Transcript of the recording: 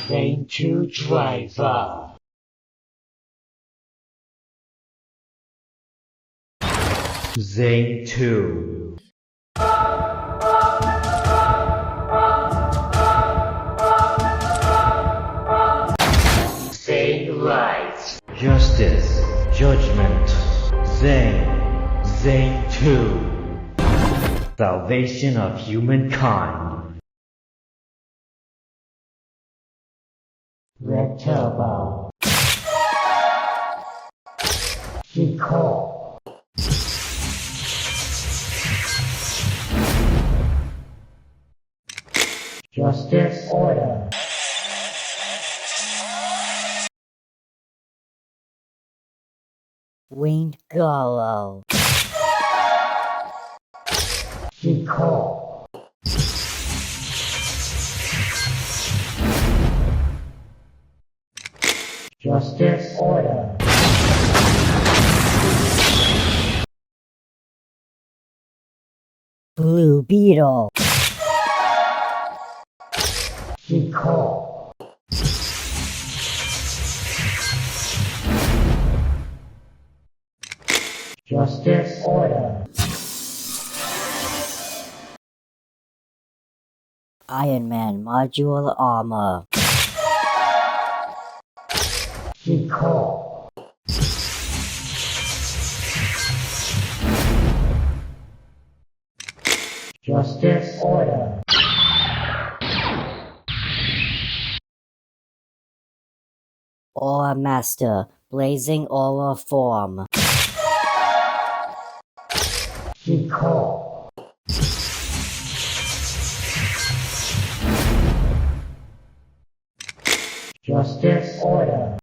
Zein2 driver. Zein2. Zein right. Justice, judgment. Zein2. Salvation of humankind. Red turbo. Recall. Justice order. Winged Gallo. Recall. Justice order. Blue Beetle. Recall. Justice order. Iron Man Module Armor. Recall. Justice order. Aura Master Blazing Aura Form. Recall. Justice order.